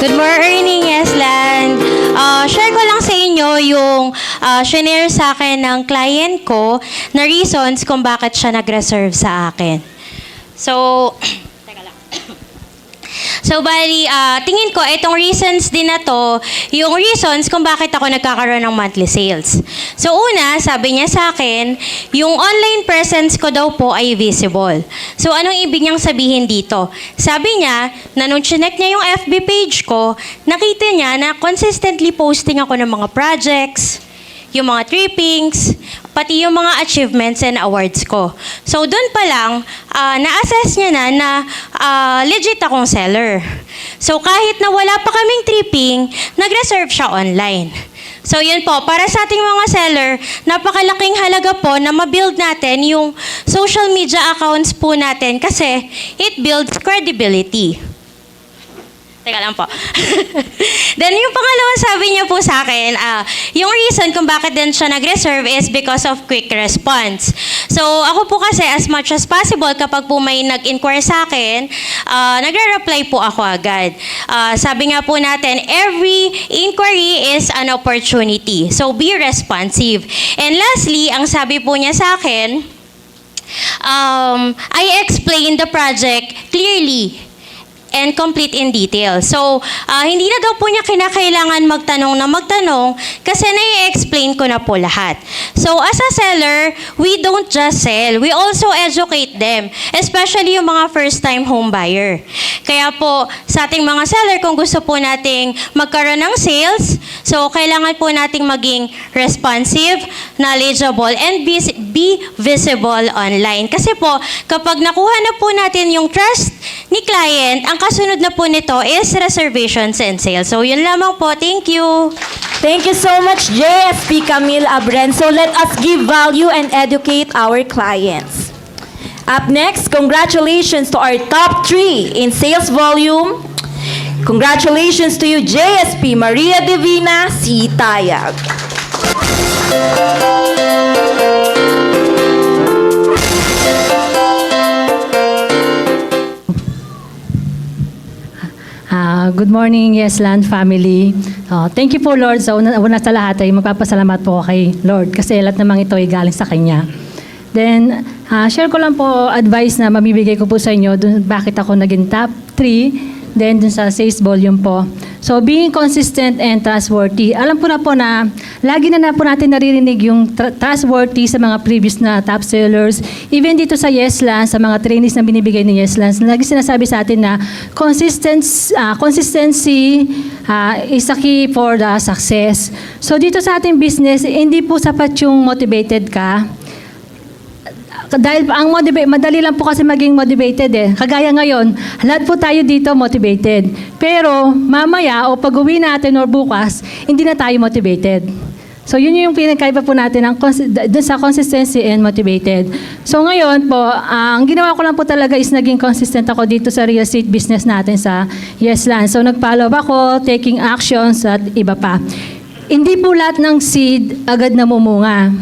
Good morning, Yesland. Share ko lang sa inyo yung shinare sa akin ng client ko na reasons kung bakit siya nag-reserve sa akin. So, teka lang. So, bali, tingin ko, itong reasons din na to, yung reasons kung bakit ako nagkakaroon ng monthly sales. So, una, sabi niya sa akin, yung online presence ko daw po ay visible. So, anong ibig niyang sabihin dito? Sabi niya, na nung chinek niya yung FB page ko, nakita niya na consistently posting ako ng mga projects, yung mga trippings, pati yung mga achievements and awards ko. So, doon pa lang, na-assess niya na legit akong seller. So, kahit na wala pa kaming tripping, nag-reserve siya online. So, yun po, para sa ating mga seller, napakalaking halaga po na ma-build natin yung social media accounts po natin kasi it builds credibility. Teka lang po. Then, yung pangalawa sabi niya po sa akin, yung reason kung bakit din siya nag-reserve is because of quick response. So, ako po kasi as much as possible kapag po may nag-inquire sa akin, nagre-reply po ako agad. Sabi nga po natin, every inquiry is an opportunity. So, be responsive. And lastly, ang sabi po niya sa akin, I explained the project clearly and complete in detail. So, hindi na daw po niya kinakailangan magtanong kasi nai-explain ko na po lahat. So, as a seller, we don't just sell. We also educate them, especially yung mga first-time home buyer. Kaya po, sa ating mga seller, kung gusto po nating magkaroon ng sales, so, kailangan po nating maging responsive, knowledgeable, and be visible online. Kasi po, kapag nakuha na po natin yung trust ni client, ang kasunod na po nito is reservations and sales. So, yun lamang po. Thank you. Thank you so much, JSP Camille Abren. So let us give value and educate our clients. Up next, congratulations to our top 3 in sales volume. Congratulations to you, JSP Maria Divina Sitayag. Good morning, Yesland family. Thank you po, Lord. So, una sa lahat ay magpapasalamat po kay Lord kasi lahat namang ito ay galing sa Kanya. Then, share ko lang po advice na mamibigay ko po sa inyo dun bakit ako naging top 3. Then, dun sa sales volume po. So, being consistent and trustworthy. Alam po na lagi na po natin naririnig yung trustworthy sa mga previous na top sellers. Even dito sa Yesland, sa mga trainees na binibigay ni Yesland, lagi sinasabi sa atin na consistency is a key for the success. So, dito sa ating business, hindi po sapat yung motivated ka. Dahil ang madali lang po kasi maging motivated eh. Kagaya ngayon, lahat po tayo dito motivated. Pero mamaya o pag-uwi natin or bukas, hindi na tayo motivated. So yun yung pinagkaiba po natin dun sa consistency and motivated. So ngayon po, ang ginawa ko lang po talaga is naging consistent ako dito sa real estate business natin sa Yesland. So nag-follow ako, taking actions at iba pa. Hindi po lahat ng seed agad namumunga.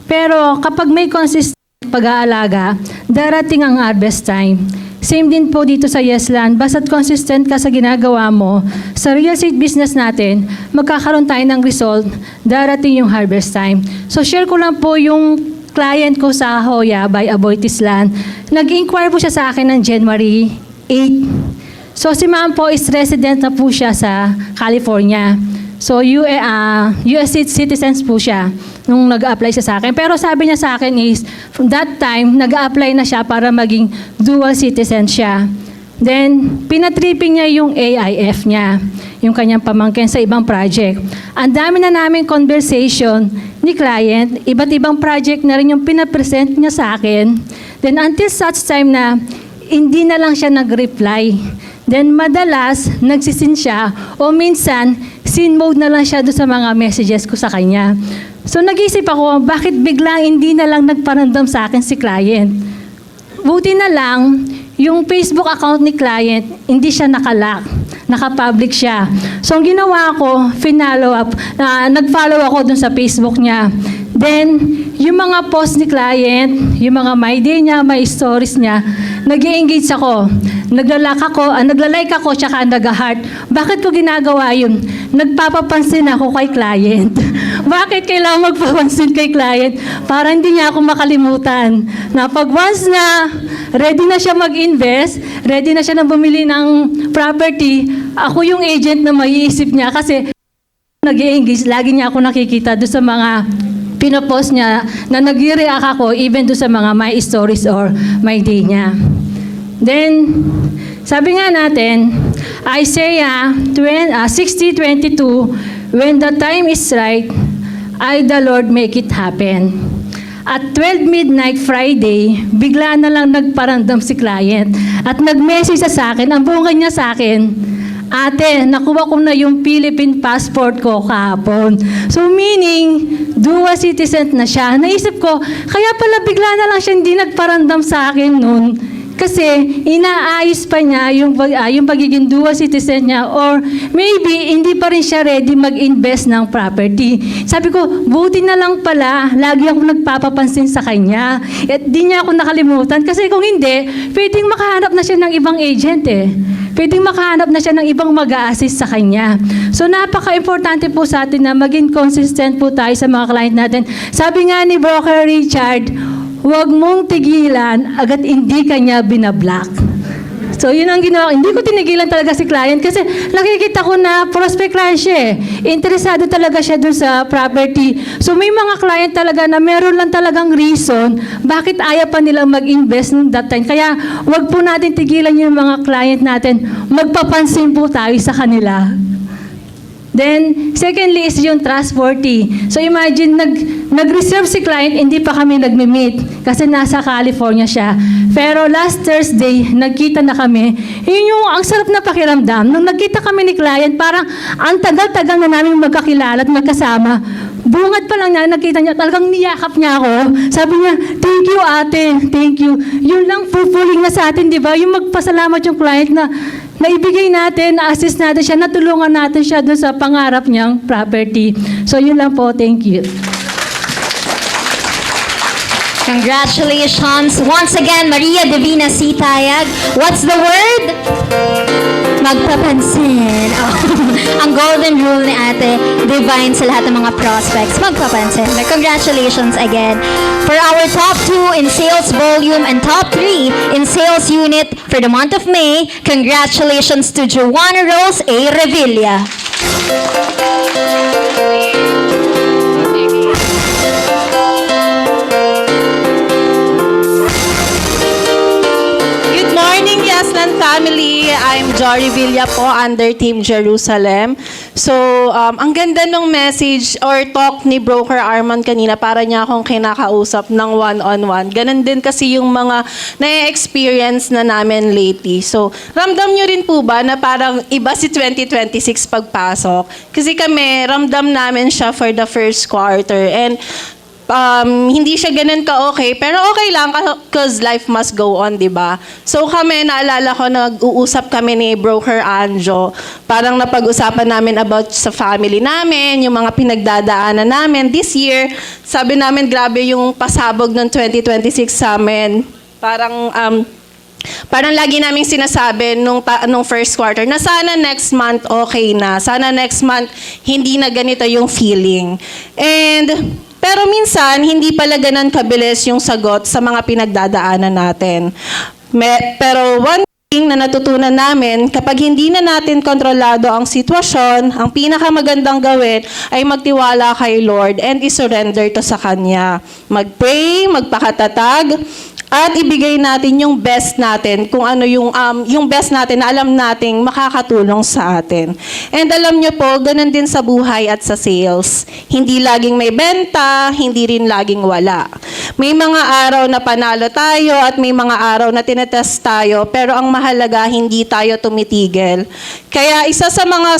Pero kapag may consistent pag-aalaga, darating ang harvest time. Same din po dito sa Yesland, basta't consistent ka sa ginagawa mo, sa real estate business natin, magkakaroon tayo ng result, darating yung harvest time. So share ko lang po yung client ko sa Hoya by Aboitiz Land. Nag-inquire po siya sa akin ng January 8. So si ma'am po is resident na po siya sa California. So, US citizens po siya nung nag-apply siya sa akin. Pero sabi niya sa akin is, from that time, nag-apply na siya para maging dual citizen siya. Then, pinatripping niya yung AIF niya, yung kanyang pamangkin sa ibang project. Ang dami na naming conversation ni client, iba't ibang project na rin yung pinapresent niya sa akin. Then, until such time na hindi na lang siya nag-reply. Then, madalas, nagsisin siya o minsan, sin mode na lang siya doon sa mga messages ko sa kanya. So, nag-isip ako, bakit biglang hindi na lang nagparandam sa akin si client? Buti na lang, yung Facebook account ni client, hindi siya nakalock. Naka-public siya. So, ang ginawa ko, nag-follow ako doon sa Facebook niya. Then, yung mga post ni client, yung mga my day niya, my stories niya, nag-i-engage ako. Nagla-like ako, tsaka nag-heart. Bakit ko ginagawa yun? Nagpapapansin ako kay client. Bakit kailangan magpapansin kay client? Para hindi niya ako makalimutan. Na pag once na ready na siya mag-invest, ready na siya na bumili ng property, ako yung agent na maiisip niya kasi nag-i-engage, lagi niya ako nakikita doon sa mga pinopost niya na nag-react ako even doon sa mga my stories or my day niya. Then, sabi nga natin, Isaiah 60:22, when the time is right, I, the Lord, make it happen. At 12 midnight Friday, bigla na lang nagparandam si client at nag-message siya sa akin, ang bunga niya sa akin, Ate, nakuha ko na yung Philippine passport ko kahapon. So meaning, dual citizen na siya. Naisip ko, kaya pala bigla na lang siya hindi nagparandam sa akin noon. Kasi inaayos pa niya yung pagiging dual citizen niya or maybe hindi pa rin siya ready mag-invest ng property. Sabi ko, buti na lang pala, lagi ako nagpapapansin sa kanya. At di niya ako nakalimutan kasi kung hindi, pwedeng makahanap na siya ng ibang agent eh. Pwedeng makahanap na siya ng ibang mag-a-assist sa kanya. So napaka-importante po sa atin na maging consistent po tayo sa mga client natin. Sabi nga ni Broker Richard, huwag mong tigilan agad hindi kanya binablock. So yun ang ginawa. Hindi ko tinigilan talaga si client kasi nakikita ko na prospect client siya eh. Interesado talaga siya dun sa property. So may mga client talaga na meron lang talagang reason bakit ayaw pa nilang mag-invest nung that time. Kaya wag po natin tigilan yung mga client natin. Magpapansin po tayo sa kanila. Then, secondly is yung trustworthy. So imagine, nag-reserve si client, hindi pa kami nagme-meet kasi nasa California siya. Pero last Thursday, nagkita na kami. Yun yung ang sarap na pakiramdam. Nung nagkita kami ni client, parang ang tagal-tagal na namin magkakilala at magkasama. Bungad pa lang niya, nakita niya, talagang niyakap niya ako. Sabi niya, thank you ate, thank you. Yun lang fulfilling na sa atin, di ba? Yung magpasalamat yung client na naibigay natin, na-assist natin siya, natulungan natin siya doon sa pangarap niyang property. So yun lang po, thank you. Congratulations. Once again, Maria Divina Sitayag. What's the word? Magpapansin. Oh. Ang golden rule ni Ate Divine sa lahat ng mga prospects. Magpapansin. But congratulations again. For our top 2 in sales volume and top 3 in sales unit for the month of May, congratulations to Joanna Rose A. Revilla. Good morning, Yaslan family. I'm Jory Villa po, under Team Jerusalem. So, ang ganda ng message or talk ni Broker Arman kanina, para niya akong kinakausap ng one-on-one. Ganon din kasi yung mga na-experience na namin lately. So, ramdam nyo rin po ba na parang iba si 2026 pagpasok? Kasi kami, ramdam namin siya for the first quarter. And hindi siya ganun ka-okay, pero okay lang because life must go on, di ba? So kami, naalala ko, nag-uusap kami ni Broker Anjo. Parang napag-usapan namin about sa family namin, yung mga pinagdadaanan namin. This year, sabi namin, grabe yung pasabog ng 2026 sa amin. Parang lagi naming sinasabi nung first quarter na sana next month okay na. Sana next month hindi na ganito yung feeling. Pero minsan, hindi pala ganun kabilis yung sagot sa mga pinagdadaanan natin. Pero one thing na natutunan namin, kapag hindi na natin kontrolado ang sitwasyon, ang pinakamagandang gawin ay magtiwala kay Lord and isurrender to sa Kanya. Mag-pray, magpakatatag, at ibigay natin yung best natin, kung ano yung best natin na alam nating makakatulong sa atin. And alam nyo po, ganun din sa buhay at sa sales. Hindi laging may benta, hindi rin laging wala. May mga araw na panalo tayo at may mga araw na tinetest tayo, pero ang mahalaga, hindi tayo tumitigil. Kaya isa sa mga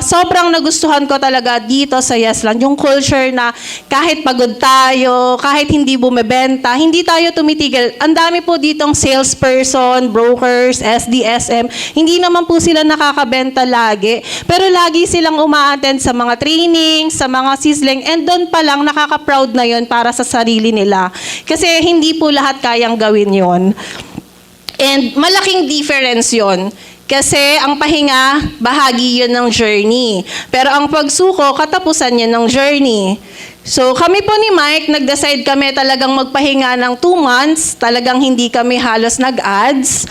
sobrang nagustuhan ko talaga dito sa Yesland, yung culture na kahit pagod tayo, kahit hindi bumebenta, hindi tayo tumitigil. Ang dami po ditong salesperson, brokers, SDSM, hindi naman po sila nakakabenta lagi, pero lagi silang uma-attend sa mga training, sa mga sizzling, and doon pa lang nakaka-proud na yon para sa sarili nila. Kasi hindi po lahat kayang gawin yon. And malaking difference yon. Kasi ang pahinga, bahagi yun ng journey. Pero ang pagsuko, katapusan yun ng journey. So kami po ni Mike, nag-decide kami talagang magpahinga ng 2 months. Talagang hindi kami halos nag-ads.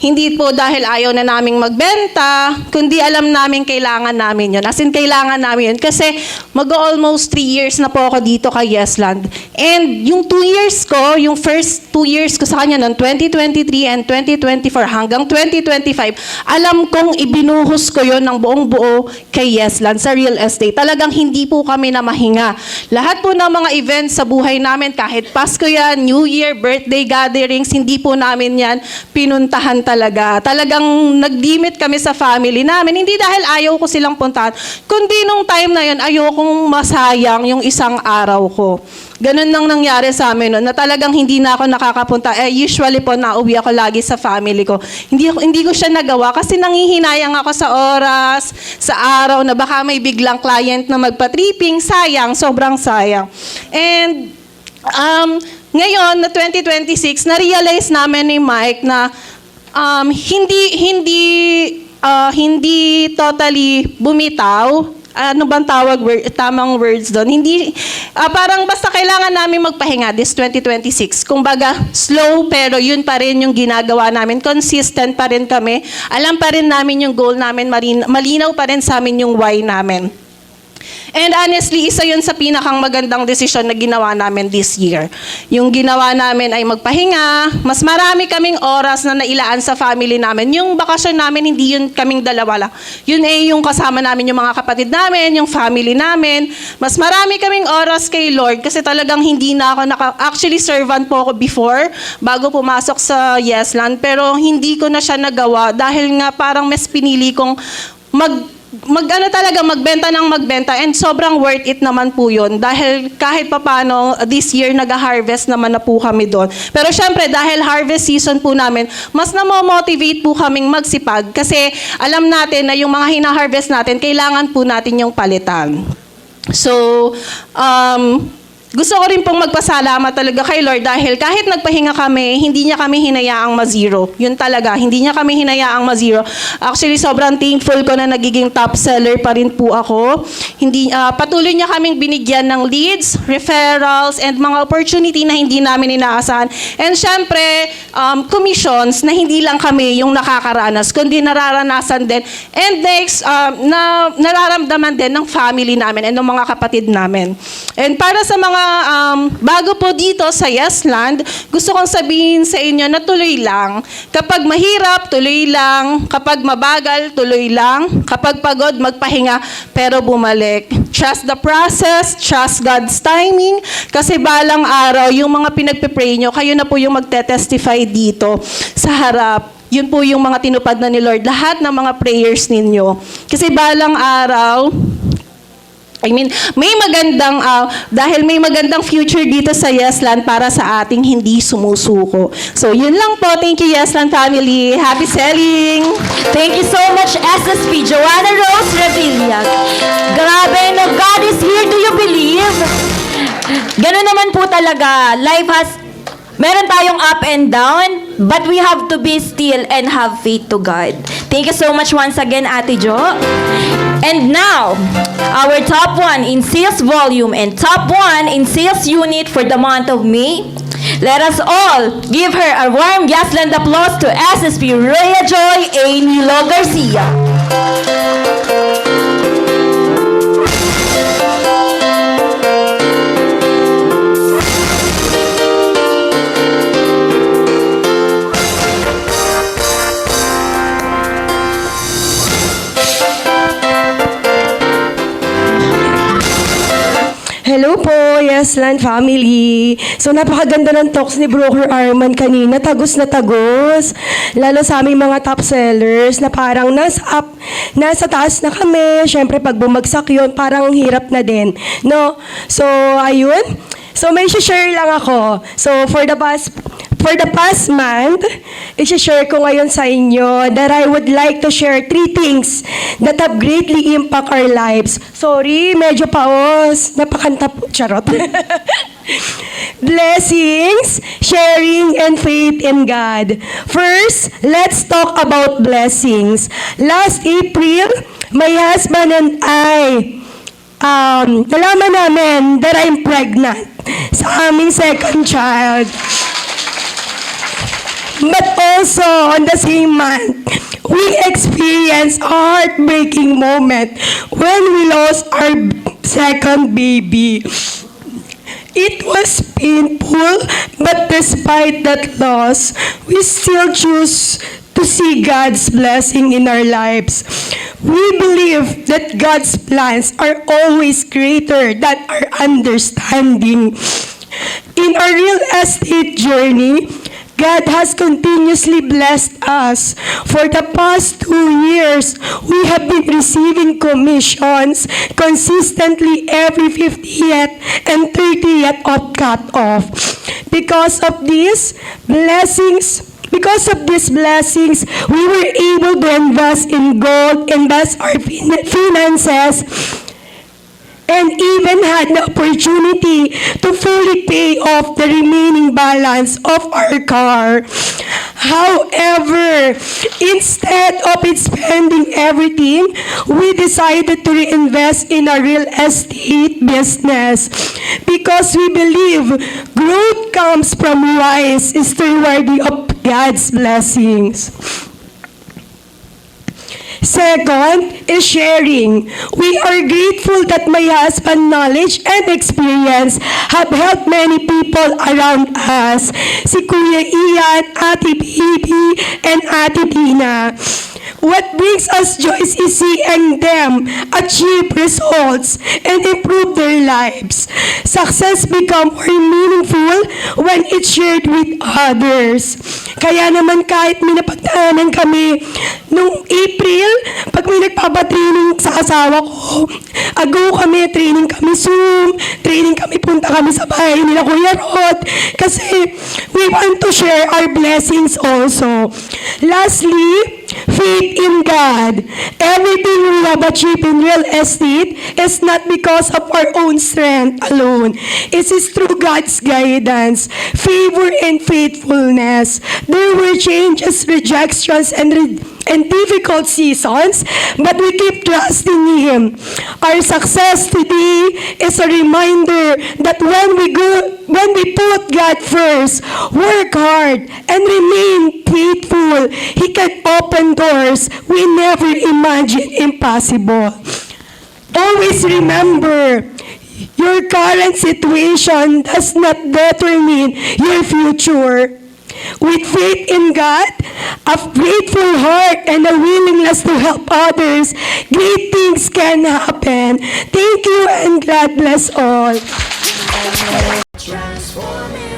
Hindi po dahil ayaw na naming magbenta, kundi alam namin kailangan namin yun. As in, kailangan namin yun. Kasi mag-almost 3 years na po ako dito kay Yesland. And yung 2 years ko, yung first 2 years ko sa kanya noong 2023 and 2024 hanggang 2025, alam kong ibinuhos ko yun ng buong buo kay Yesland sa real estate. Talagang hindi po kami na mahinga. Lahat po ng mga events sa buhay namin, kahit Pasko yan, New Year, birthday gatherings, hindi po namin yan pinuntahan talaga. Talagang nag-limit kami sa family namin. Hindi dahil ayaw ko silang puntahan, kundi nung time na yun, ayokong masayang yung isang araw ko. Ganun nang nangyari sa amin noon, na talagang hindi na ako nakakapunta. Usually po, nauwi ako lagi sa family ko. Hindi ko siya nagawa kasi nanghihinayang ako sa oras, sa araw, na baka may biglang client na magpa-tripping. Sayang, sobrang sayang. And ngayon, na 2026, na-realize namin ni Mike na hindi totally bumitaw. Ano bang tamang words doon? Hindi, parang basta kailangan namin magpahinga this 2026. Kumbaga, slow, pero yun pa rin yung ginagawa namin. Consistent pa rin kami. Alam pa rin namin yung goal namin. Malinaw pa rin sa amin yung why namin. And honestly, isa yun sa pinakang magandang desisyon na ginawa namin this year. Yung ginawa namin ay magpahinga, mas marami kaming oras na nailaan sa family namin. Yung bakasyon namin, hindi yun kaming dalawa lang. Yun yung kasama namin yung mga kapatid namin, yung family namin. Mas marami kaming oras kay Lord kasi talagang hindi na ako actually servant po ako before, bago pumasok sa Yesland, pero hindi ko na siya nagawa dahil nga parang mas pinili kong magbenta ng magbenta, and sobrang worth it naman po yun dahil kahit papano this year nag-harvest naman na po kami doon. Pero syempre dahil harvest season po namin, mas na-motivate po kaming magsipag kasi alam natin na yung mga hina-harvest natin, kailangan po natin yung palitan. So, gusto ko rin pong magpasalamat talaga kay Lord dahil kahit nagpahinga kami, hindi niya kami hinayaang ma-zero. Yun talaga, hindi niya kami hinayaang ma-zero. Actually, sobrang thankful ko na nagiging top seller pa rin po ako. Patuloy niya kaming binigyan ng leads, referrals, and mga opportunity na hindi namin inaasahan. And syempre, commissions na hindi lang kami yung nakakaranas, kundi nararanasan din. And next, nararamdaman din ng family namin and ng mga kapatid namin. And para sa mga bago po dito sa Yesland, gusto kong sabihin sa inyo na tuloy lang. Kapag mahirap, tuloy lang. Kapag mabagal, tuloy lang. Kapag pagod, magpahinga, pero bumalik. Trust the process, trust God's timing, kasi balang araw, yung mga pinagpipray nyo, kayo na po yung magte-testify dito sa harap. Yun po yung mga tinupad na ni Lord. Lahat ng mga prayers ninyo. Kasi balang araw, dahil may magandang future dito sa Yesland para sa ating hindi sumusuko. So, yun lang po. Thank you, Yesland family. Happy selling! Thank you so much, SSP Joanna Rose Revilla. Grabe, no, God is here. Do you believe? Ganun naman po talaga. Meron tayong up and down, but we have to be still and have faith to God. Thank you so much once again, Ate Jo. And now, our top 1 in sales volume and top 1 in sales unit for the month of May. Let us all give her a warm Yesland applause to SSP Rhea Joy A. Nilo Garcia. Hello Hello po, Yesland family. So napakaganda ng talks ni Broker Arman kanina, tagos na tagos. Lalo sa aming mga top sellers na parang nasa taas na kami. Siyempre pag bumagsak yun, parang hirap na din. No? So ayun. So may share lang ako. So for the past month, i-share ko ngayon sa inyo that I would like to share 3 things that have greatly impact our lives. Sorry, medyo paos. Napakanta po. Charot. Blessings, sharing, and faith in God. First, let's talk about blessings. Last April, my husband and I, nalaman namin that I'm pregnant sa aming second child. But also, on the same month, we experienced a heartbreaking moment when we lost our second baby. It was painful, but despite that loss, we still choose to see God's blessing in our lives. We believe that God's plans are always greater than our understanding. In our real estate journey, God has continuously blessed us. For the past 2 years, we have been receiving commissions consistently every 50th and 30th of cut-off. Because of these blessings, we were able to invest in gold, invest our finances, and even had the opportunity to fully pay off the remaining balance of our car. However, instead of spending everything, we decided to reinvest in our real estate business because we believe growth comes from wise stewardship of God's blessings. Second is sharing. We are grateful that my husband's knowledge and experience have helped many people around us. Si Kuya Ian, Ate Bibi, and Ate Tina. What brings us joy is seeing them achieve results and improve their lives. Success becomes more meaningful when it's shared with others. Kaya naman kahit may napagdaanan kami nung April, pag may nagpapatraining sa asawa ko, training kami Zoom, training kami, punta kami sa bahay nila Kuya Rod, kasi we want to share our blessings also. Lastly, faith in God. Everything we have achieved in real estate is not because of our own strength alone. It is through God's guidance, favor, and faithfulness. There were changes, rejections, and difficult seasons, but we keep trusting Him. Our success today is a reminder that when we put God first, work hard, and remain faithful, He can open doors we never imagined impossible. Always remember, your current situation does not determine your future. With faith in God, a grateful heart, and a willingness to help others, great things can happen. Thank you and God bless all. Transforming